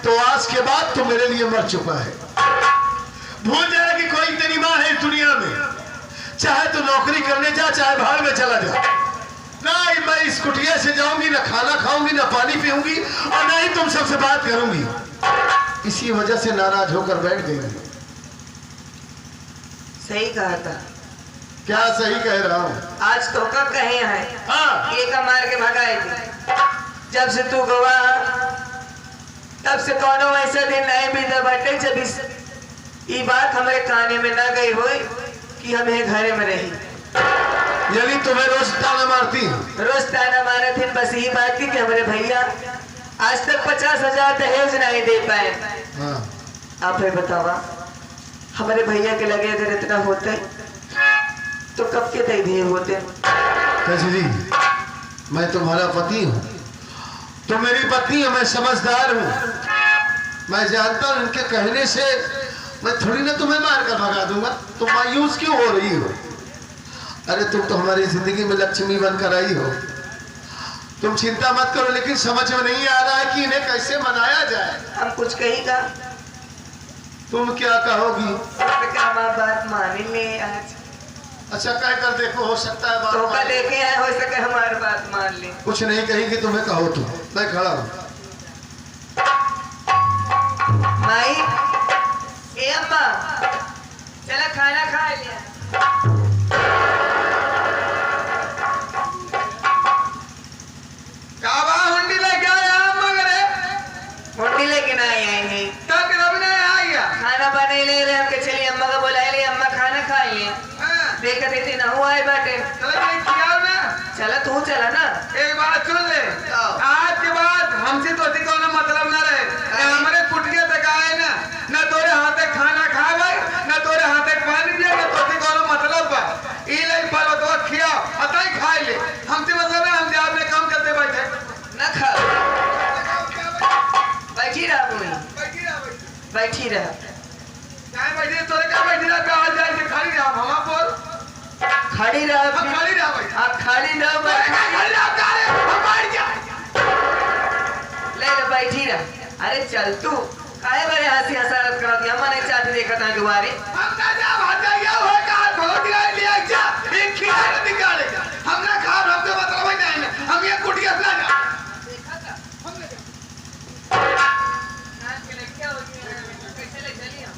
तो आज के बाद तो मेरे लिए मर चुका है। भूल जाए कि कोई तेरी माँ है इस दुनिया में। चाहे तो नौकरी करने जा, चाहे बाहर में चला जा, ना मैं इस कुटिया से जाऊंगी, ना खाना खाऊंगी, ना पानी पीऊंगी, और ना ही तुम सबसे बात करूंगी। इसी वजह से नाराज होकर बैठ गई। सही कहा था। क्या सही कह रहा हूँ? आज तो का कहे हैं। हाँ, एक मार के भगाए थे। जब से तू गवा तब से कौनो ऐसा दिन नहीं बीता बटे जब ये बात हमारे काने में ना गई हो कि हमें घरे में रही। यानी तुम्हें रोज ताना मारती? रोज ताना मारे थे। बस यही बात की कि हमारे भैया आज तक 50,000 दहेज नहीं दे पाए। हाँ। आप ही बतावा, हमारे भैया के लगे अगर इतना होते तो कब के दे दिए होते। कैसे जी, मैं तुम्हारा पति हूँ, तुम मेरी पत्नी हो, मैं समझदार हूँ। मैं जानता हूँ इनके कहने से मैं थोड़ी ना तुम्हें मार कर भगा दूंगा। तुम मायूस क्यों हो रही हो? अरे तुम तो हमारी जिंदगी में लक्ष्मी बनकर आई हो। तुम चिंता मत करो, लेकिन समझ में नहीं आ रहा है कि इन्हें कैसे मनाया जाए। हम कुछ कहेगा? तुम क्या कहोगी? हमारी बात मान ले आज। अच्छा, कह कर देखो, हो सकता है बात तो मान ले। लेके आए, हो सके हमारी बात मान ले। कुछ नहीं कहेगी, तुम्हें कहो तुम। मैं खड़ा हूँ। माई, ए अम्मा, चला खाना खा लिया। काबा हुंडी लेके आया मगरे। हुंडी लेके ना आए हैं। तक रब ने आ गया। खाना बने ले रहे हमके, चलिए अम्मा का बुला ले, अम्मा खाना खा लिए। हाँ। देखा देती ना हुआ है बाटे। चलो ये खियाओ ना। चला तू चला ना। एक बात सुन ले, आज के बाद हमसे तो कोनो मतलब ना रहे। हमारे कुटिया तक आए ना, ना तोरे हाथे खाना खावे, ना तोरे हाथे पानी पिए, ना तोते कोनो मतलब बा। ई ले फल तो खियाओ, अतई खा ले। हमसे मतलब है, हम जॉब में काम करते बैठे ना खा। बैठी रहा बोली, बैठी रह बैठी रहा। काय बैठी तोरे का बैठी रह पे आज जाए के खाली रह हमा बोल खड़ी रहा। हम खाली रह भाई। आप खाली ना तोरे बैठ। का खाली रह तारे हम बैठ जा। ले ले बैठी रहा। अरे चल तू काहे बड़े हंसी हंसारत करत है? हमने चाहते देखा था दुबारे। हम ना जा भाजा गया हो का बहुत गिरा लिया जा एक खिला निकाले। हम ना खा हम तो मतलब ही नहीं है। हम ये कुटिया ना जा देखा था हम ना नाच के लड़कियां होती हैं, कैसे ले चली हम।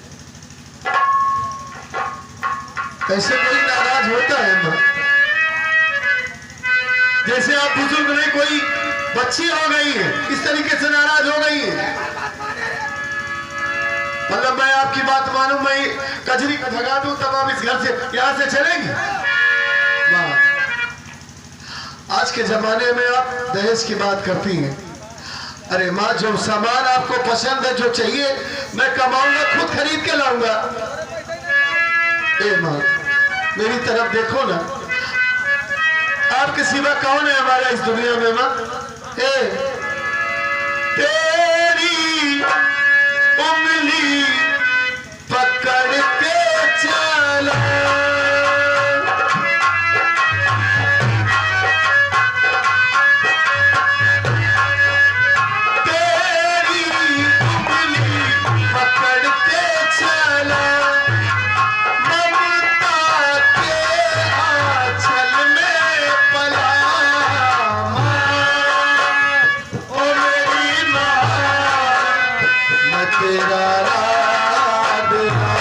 कैसे कोई नाराज होता है माँ? जैसे आप बुजुर्ग नहीं, कोई बच्ची हो गई है, इस तरीके से नाराज हो गई है। मतलब मैं आपकी बात मानूं, मैं कजरी को भगा दूं तब आप इस घर से यहां से चलेंगी? वाह, आज के जमाने में आप दहेज की बात करती हैं। अरे माँ, जो सामान आपको पसंद है, जो चाहिए, मैं कमाऊंगा, खुद खरीद के लाऊंगा। ए माँ, मेरी तरफ देखो ना। आपके सिवा कौन है हमारा इस दुनिया में माँ? तेरी उंगली पकड़ के चला, तेरी उंगली पकड़ के चला, ममता के आंचल में पला। ओ मेरी माँ, मैं तेरा राधना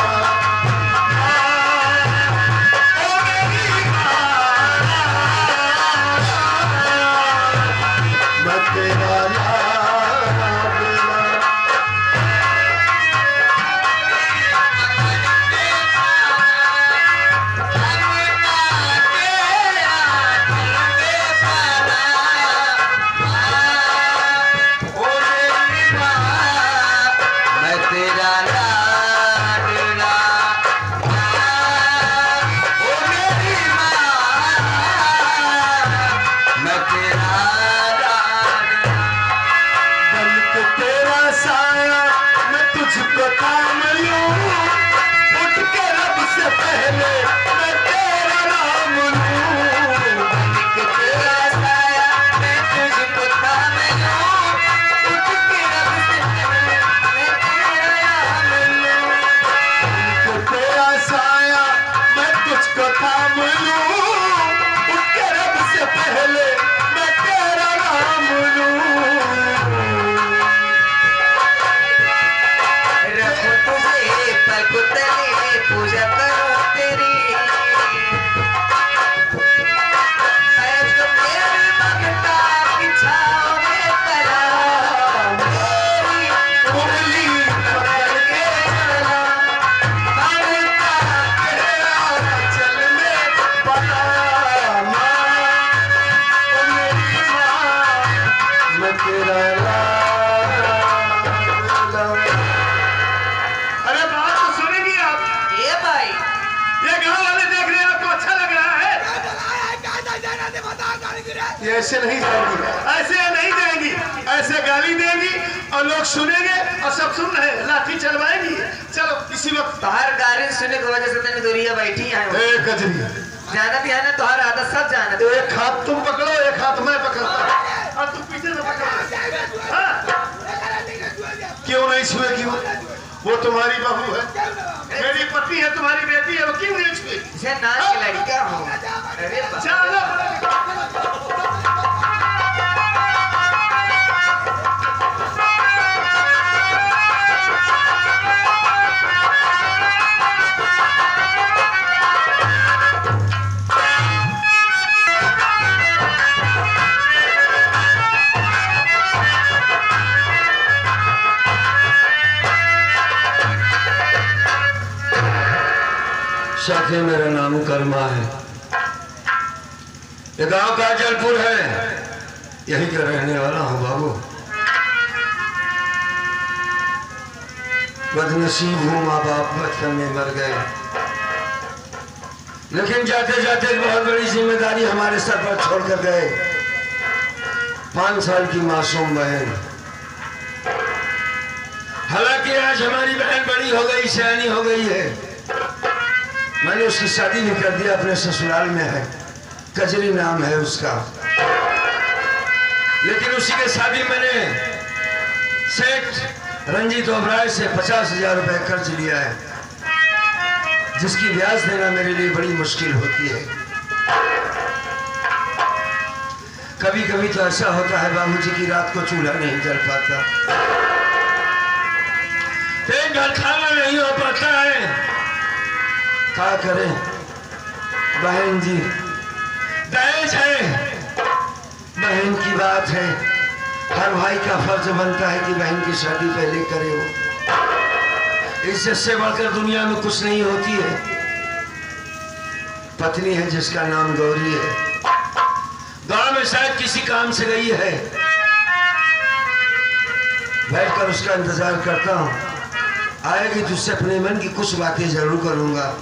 ये ऐसे नहीं जाएंगी, ऐसे नहीं जाएंगी, ऐसे गाली देंगी और लोग सुनेंगे और सब सुन रहे हैं, लाठी चलवाएंगी। चलो इसी वक्त बाहर गाली सुनने की वजह से तने दूरिया बैठी है। कजरी जाना भी है ना, तुम्हार आदत सब जाना। तो एक हाथ तुम पकड़ो, एक हाथ मैं पकड़ता हूं और तुम पीछे से पकड़ो। हाँ? क्यों नहीं छुएगी वो तुम्हारी बहू है, मेरी पत्नी है, तुम्हारी बेटी है, वो क्यों नहीं छुएगी? इसे नाच के लड़का हो। अरे चलो साथी, मेरा नाम कर्मा है, ये गांव का जलपुर है, यही का रहने वाला हूँ बाबू। बदनसीब हूँ, माँ बाप बचपन में मर गए, लेकिन जाते जाते बहुत बड़ी जिम्मेदारी हमारे सर पर छोड़कर गए। 5 साल की मासूम बहन, हालांकि आज हमारी बहन बड़ी हो गई, सयानी हो गई है। मैंने उसकी शादी भी कर दिया, अपने ससुराल में है, कजरी नाम है उसका। लेकिन उसी के शादी मैंने सेठ रंजीत ओबराय से 50,000 रुपए कर्ज लिया है, जिसकी ब्याज देना मेरे लिए बड़ी मुश्किल होती है। कभी कभी तो ऐसा होता है बाबूजी की रात को चूल्हा नहीं जल पाता, पेट भर खाना नहीं हो पाता है। क्या करें बहन जी, दहेज है, बहन की बात है, हर भाई का फर्ज बनता है कि बहन की शादी पहले करे। वो इज्जत से बढ़कर दुनिया में कुछ नहीं होती है। पत्नी है जिसका नाम गौरी है, गांव में शायद किसी काम से गई है, बैठकर उसका इंतजार करता हूँ, आएगी तुझसे अपने मन की कुछ बातें जरूर करूंगा।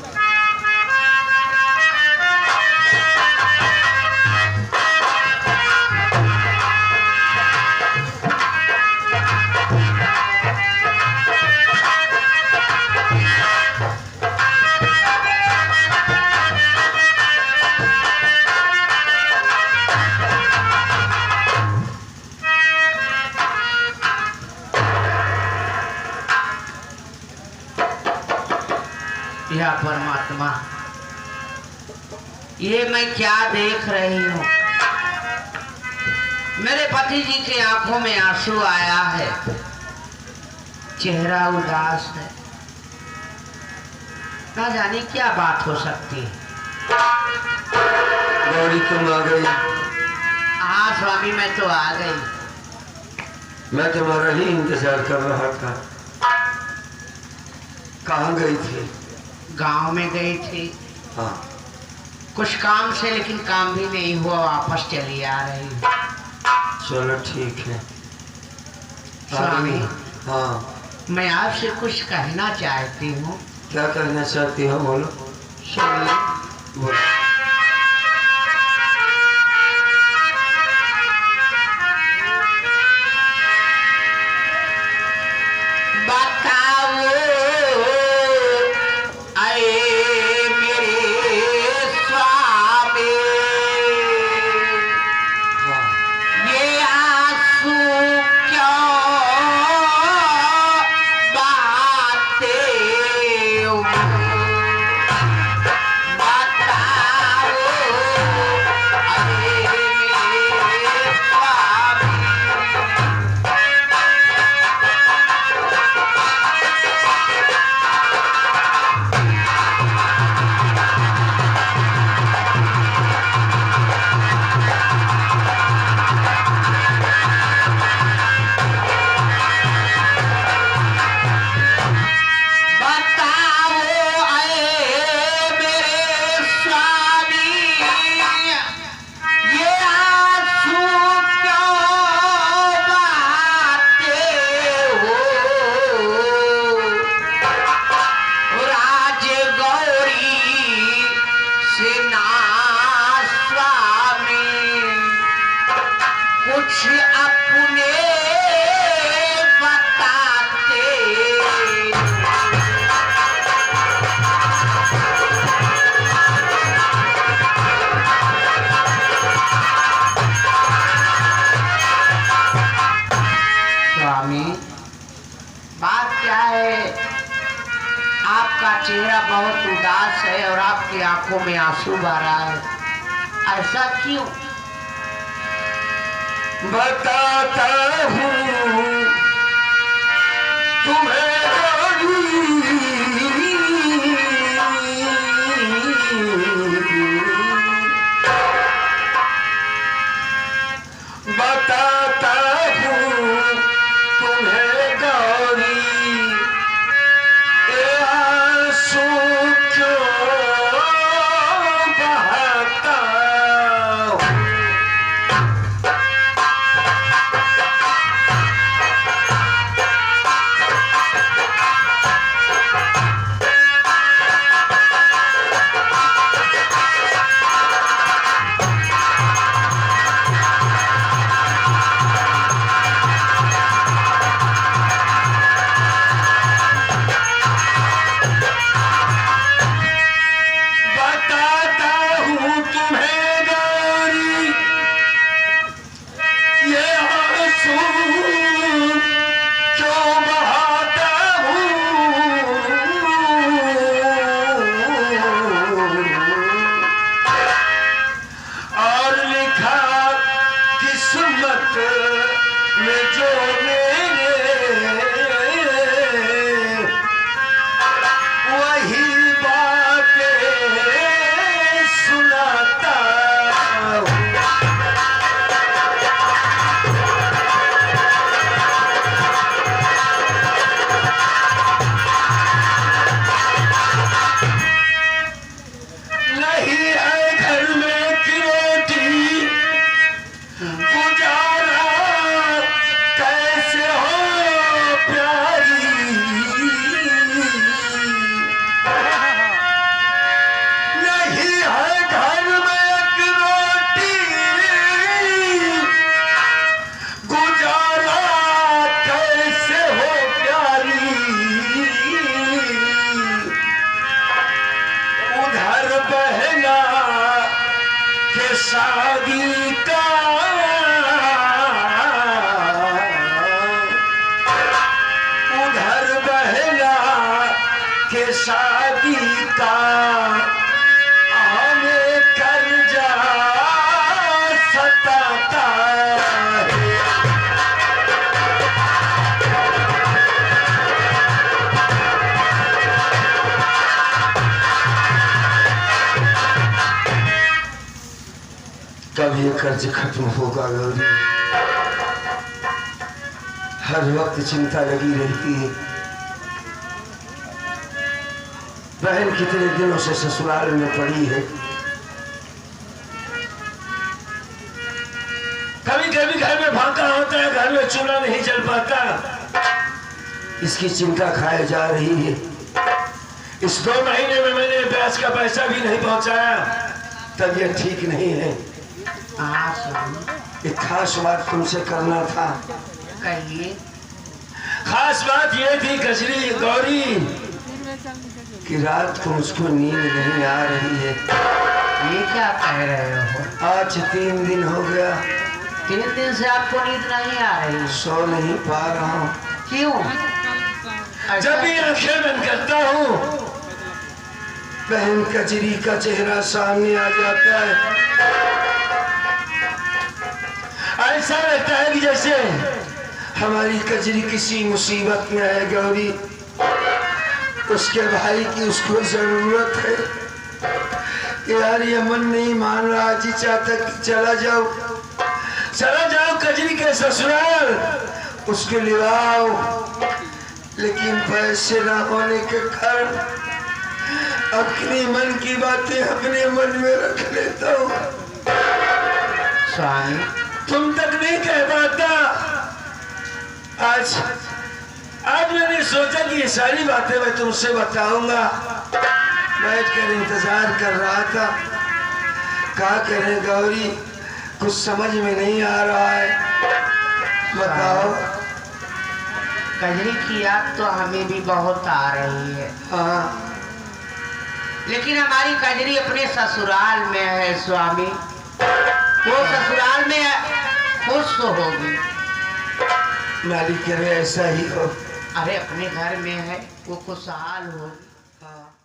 या परमात्मा, ये मैं क्या देख रही हूँ? मेरे पति जी की आंखों में आंसू आया है, चेहरा उदास है, ना जाने क्या बात हो सकती है। गौरी तुम आ गई? हाँ स्वामी, मैं तो आ गई। मैं तुम्हारा ही इंतजार कर रहा था। कहाँ गई थी? गांव में गई थी। हाँ, कुछ काम से, लेकिन काम भी नहीं हुआ, वापस चली आ रही हूँ। चलो ठीक है। स्वामी, हाँ, मैं आपसे कुछ कहना चाहती हूँ। क्या कहना चाहती हो? बोलो। सुनिए। बोलो। बता कुछ अपने बताते। स्वामी, बात क्या है? आपका चेहरा बहुत उदास है और आपकी आंखों में आंसू बह रहा है, ऐसा क्यों? बताता हूँ तुम्हें बताता हूँ तुम्हें गौरी, ये आंसू क्यों बहाता हूँ। बताता हूँ तुम्हें गौरी, ये आंसू क्यों बहाता हूँ। और लिखा किस्मत में जो मेरे, वही बातें सुनाता हूँ। नहीं है घर में की रोटी, गुजारा कैसे हो प्यारी। नहीं है घर में एक रोटी, गुजारा कैसे हो प्यारी। उधर बहना के शादी का, उधर बहना के शादी का हमें कर्जा सताता है। कब ये कर्ज खत्म होगा गौरी? हर वक्त चिंता लगी रहती है। बहन कितने दिनों से ससुराल में पड़ी है। कभी कभी घर में फाका होता है, घर में चूल्हा नहीं जल पाता, इसकी चिंता खाए जा रही है। इस 2 महीने में मैंने ब्याज का पैसा भी नहीं पहुंचाया, तबीयत ठीक नहीं है। हाँ स्वामी, एक खास बात तुमसे करना था। कहिए। खास बात ये थी कजरी गौरी कि रात को मुझको नींद नहीं आ रही है। ये क्या कह रहे हो? आज 3 दिन हो गया, 3 दिन से आपको नींद नहीं आ रही? सो नहीं पा रहा हूँ। क्यों? जब भी आंखें बंद करता हूँ, बहन कजरी का चेहरा सामने आ जाता है। ऐसा लगता है कि जैसे हमारी कजरी किसी मुसीबत में है गौरी। उसके भाई की उसको जरूरत है। यार ये मन नहीं मान रहा, जी चाहता कि चला जाओ कजरी के ससुराल, उसको ले आओ, लेकिन पैसे ना होने के कारण अपने मन की बातें अपने मन में रख लेता हूँ। स्वामी, तुम तक नहीं कह पाता। आज मैंने सोचा कि ये सारी बातें मैं तुमसे बताऊंगा। बैठकर इंतजार कर रहा था। क्या करें गौरी, कुछ समझ में नहीं आ रहा है, बताओ। कजरी की याद तो हमें भी बहुत आ रही है। हाँ, लेकिन हमारी कजरी अपने ससुराल में है स्वामी। वो ससुराल में खुश तो होगी। मालिक करे ऐसा ही हो। अरे अपने घर में है, वो खुशहाल होगी। हाँ।